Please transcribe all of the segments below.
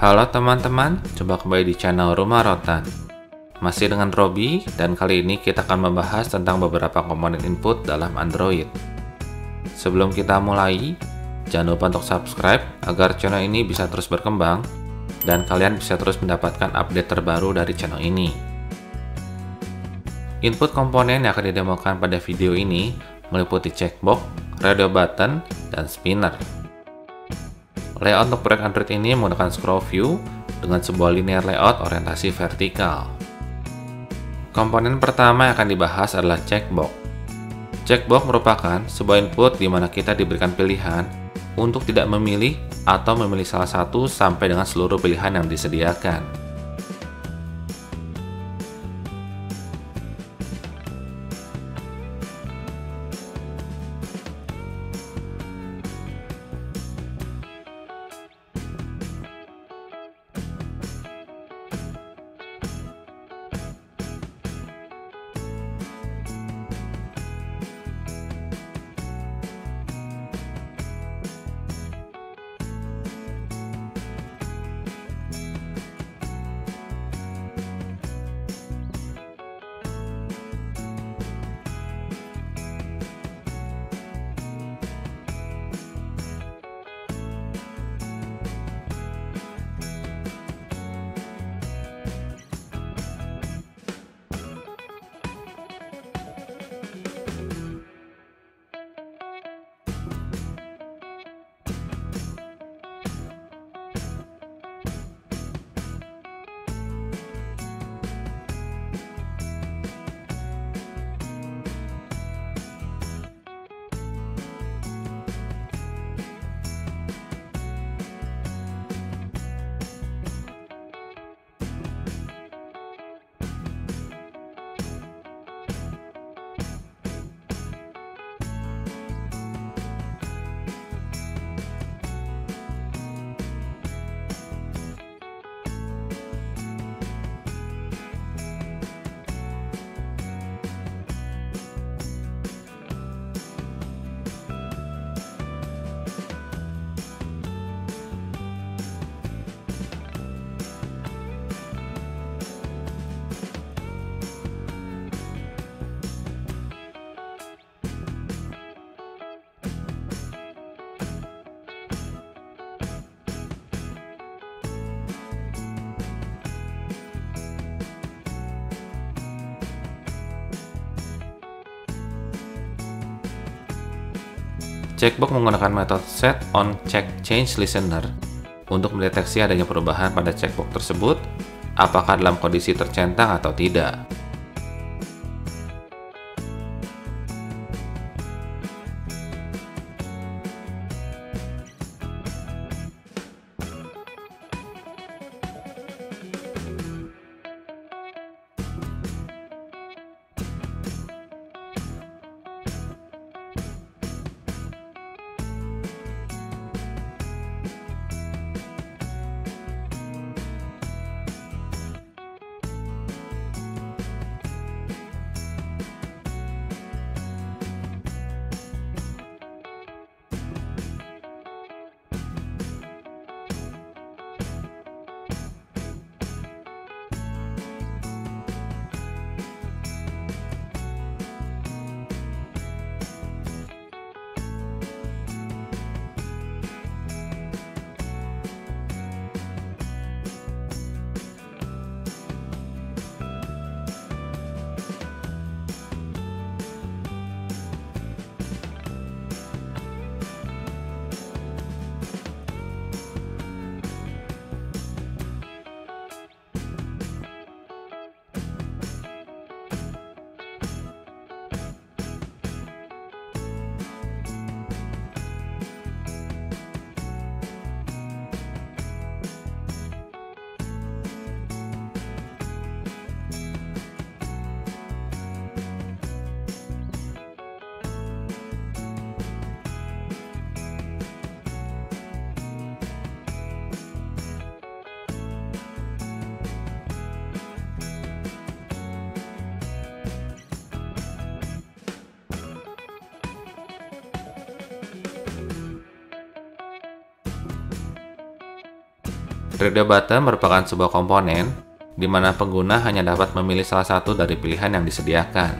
Halo teman-teman, coba kembali di channel Rumah Rotan. Masih dengan Robi, dan kali ini kita akan membahas tentang beberapa komponen input dalam Android. Sebelum kita mulai, jangan lupa untuk subscribe agar channel ini bisa terus berkembang dan kalian bisa terus mendapatkan update terbaru dari channel ini. Input komponen yang akan didemokan pada video ini meliputi checkbox, radio button, dan spinner. Layout untuk proyek Android ini menggunakan scroll view dengan sebuah linear layout orientasi vertikal. Komponen pertama yang akan dibahas adalah checkbox. Checkbox merupakan sebuah input di mana kita diberikan pilihan untuk tidak memilih atau memilih salah satu sampai dengan seluruh pilihan yang disediakan. Checkbox menggunakan metode setOnCheckChangeListener untuk mendeteksi adanya perubahan pada checkbox tersebut, apakah dalam kondisi tercentang atau tidak. Radio button merupakan sebuah komponen di mana pengguna hanya dapat memilih salah satu dari pilihan yang disediakan.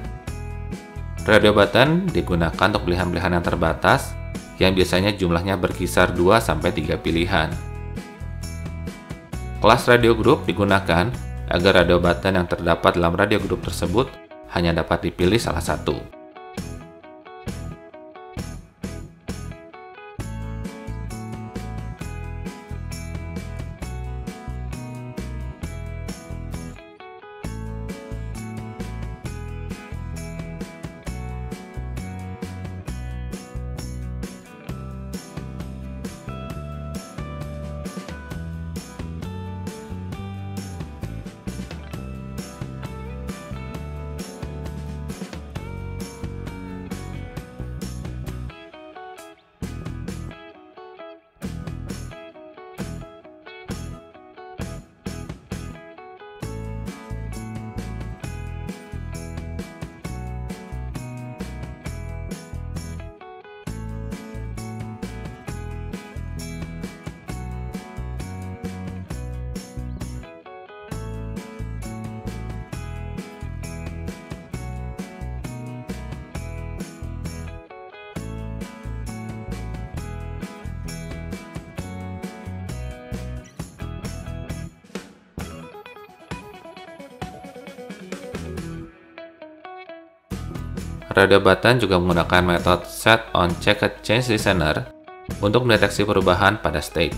Radio button digunakan untuk pilihan-pilihan yang terbatas yang biasanya jumlahnya berkisar 2-3 pilihan. Kelas radio group digunakan agar radio button yang terdapat dalam radio group tersebut hanya dapat dipilih salah satu. Radio button juga menggunakan metode Set on Checked Change Listener untuk mendeteksi perubahan pada state.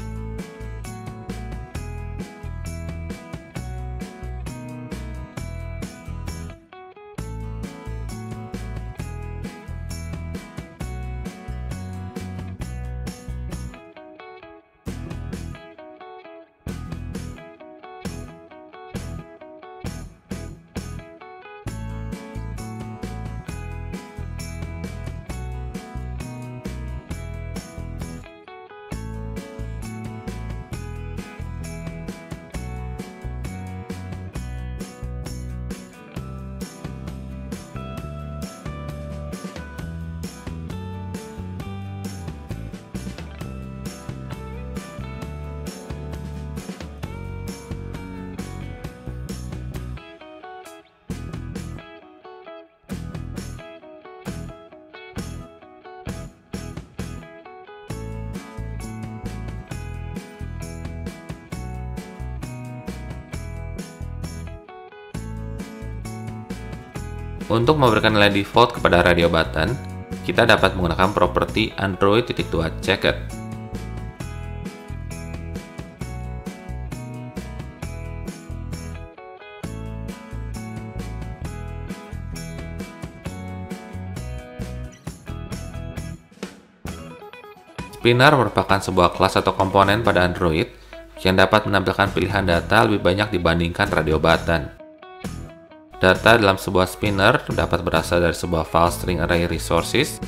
Untuk memberikan nilai default kepada radio button, kita dapat menggunakan properti Android.2Checked. Spinner merupakan sebuah kelas atau komponen pada Android yang dapat menampilkan pilihan data lebih banyak dibandingkan radio button. Data dalam sebuah spinner dapat berasal dari sebuah file string array resources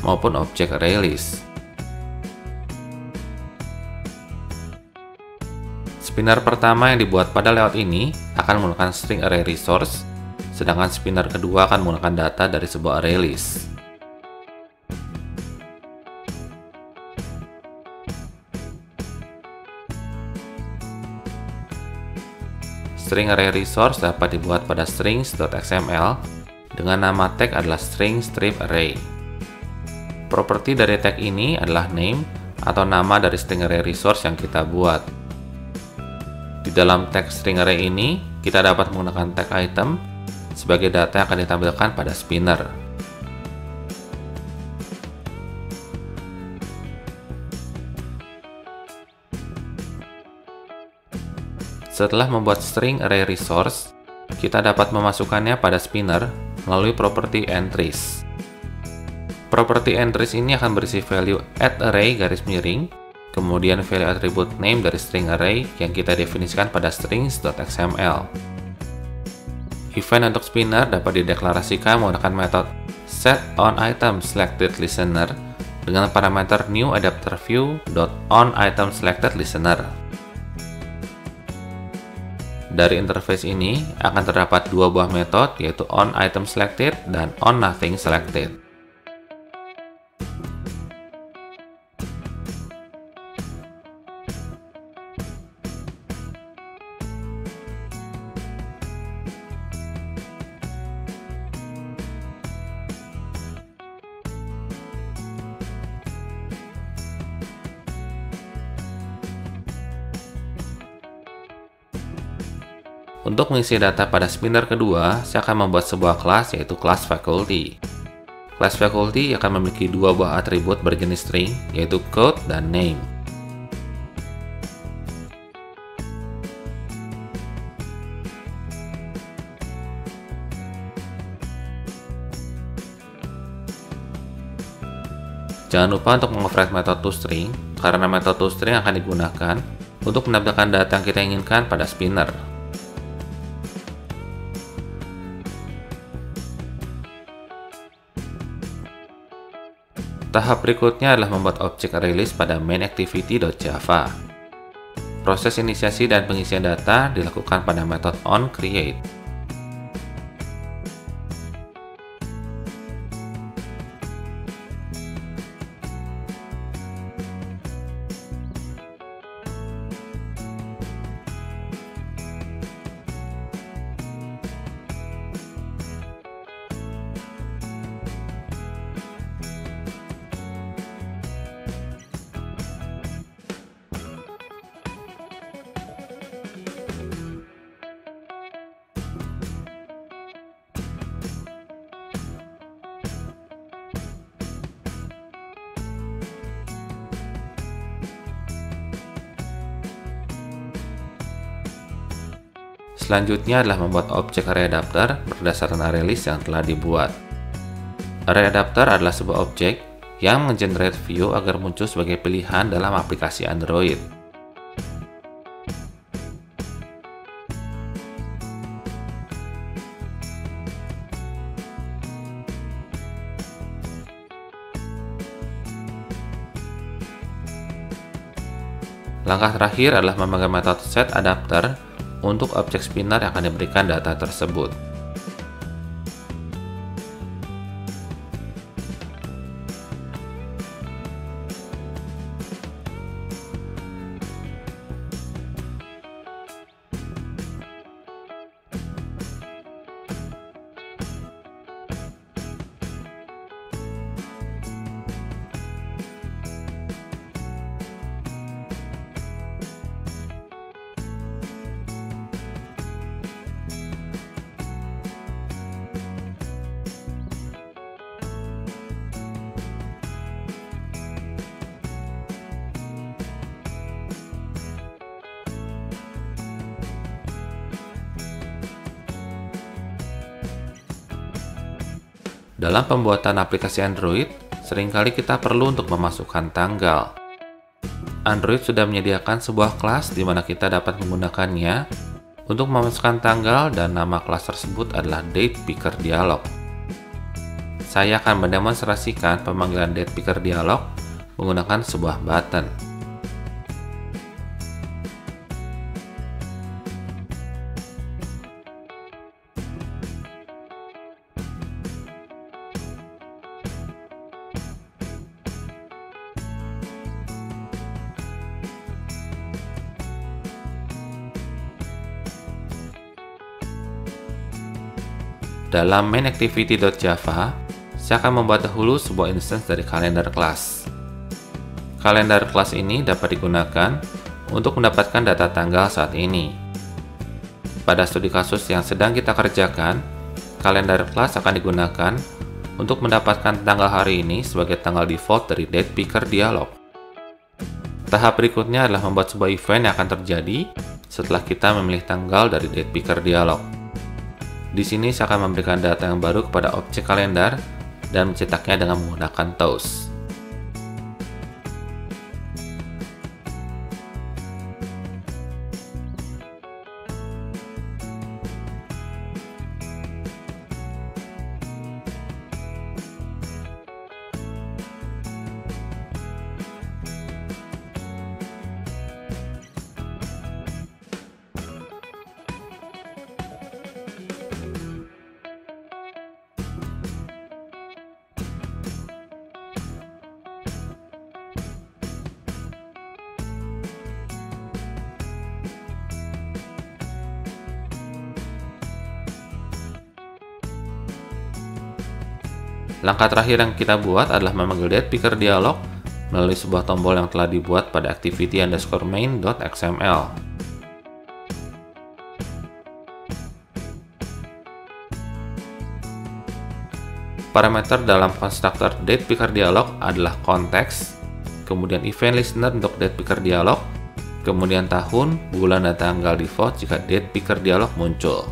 maupun object array list. Spinner pertama yang dibuat pada layout ini akan menggunakan string array resource, sedangkan spinner kedua akan menggunakan data dari sebuah array list. String array resource dapat dibuat pada strings.xml dengan nama tag adalah string strip array. Properti dari tag ini adalah name atau nama dari string array resource yang kita buat. Di dalam tag string array ini, kita dapat menggunakan tag item sebagai data yang akan ditampilkan pada spinner. Setelah membuat string array resource, kita dapat memasukkannya pada spinner melalui properti entries. Properti entries ini akan berisi value @array garis miring, kemudian value attribute name dari string array yang kita definisikan pada strings.xml. Event untuk spinner dapat dideklarasikan menggunakan metode setOnItemSelectedListener dengan parameter newAdapterView.onItemSelectedListener. Dari interface ini akan terdapat dua buah metode, yaitu onItemSelected dan onNothingSelected. Untuk mengisi data pada spinner kedua, saya akan membuat sebuah kelas yaitu kelas faculty. Kelas faculty akan memiliki dua buah atribut berjenis string, yaitu code dan name. Jangan lupa untuk mengoverride metode toString, karena metode toString akan digunakan untuk menampilkan data yang kita inginkan pada spinner. Tahap berikutnya adalah membuat objek ArrayList pada mainActivity.java. Proses inisiasi dan pengisian data dilakukan pada metode onCreate. Selanjutnya adalah membuat objek ArrayAdapter berdasarkan ArrayList yang telah dibuat. ArrayAdapter adalah sebuah objek yang menggenerate view agar muncul sebagai pilihan dalam aplikasi Android. Langkah terakhir adalah memakai metode setAdapter untuk objek spinner yang akan diberikan data tersebut. Dalam pembuatan aplikasi Android, seringkali kita perlu untuk memasukkan tanggal. Android sudah menyediakan sebuah kelas di mana kita dapat menggunakannya untuk memasukkan tanggal dan nama kelas tersebut adalah datePicker_dialog. Saya akan mendemonstrasikan pemanggilan datePicker_dialog menggunakan sebuah button. Dalam mainActivity.java, saya akan membuat dahulu sebuah instance dari calendar class. Calendar class ini dapat digunakan untuk mendapatkan data tanggal saat ini. Pada studi kasus yang sedang kita kerjakan, calendar class akan digunakan untuk mendapatkan tanggal hari ini sebagai tanggal default dari datePicker_dialog. Tahap berikutnya adalah membuat sebuah event yang akan terjadi setelah kita memilih tanggal dari datePicker_dialog. Di sini saya akan memberikan data yang baru kepada objek kalender dan mencetaknya dengan menggunakan toast. Langkah terakhir yang kita buat adalah memanggil datePicker_dialog melalui sebuah tombol yang telah dibuat pada activity_main.xml. Parameter dalam konstruktor DatePicker Dialog adalah konteks, kemudian event listener untuk DatePicker Dialog, kemudian tahun, bulan, dan tanggal default jika DatePicker Dialog muncul.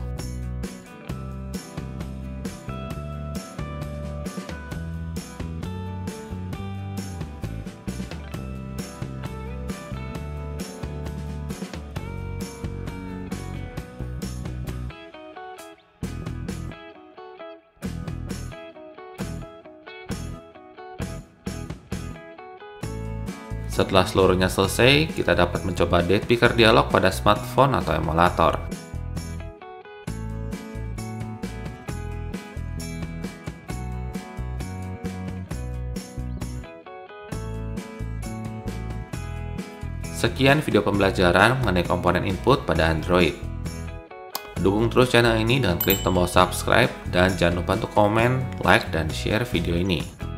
Setelah seluruhnya selesai, kita dapat mencoba DatePicker Dialog pada smartphone atau emulator. Sekian video pembelajaran mengenai komponen input pada Android. Dukung terus channel ini dengan klik tombol subscribe dan jangan lupa untuk komen, like, dan share video ini.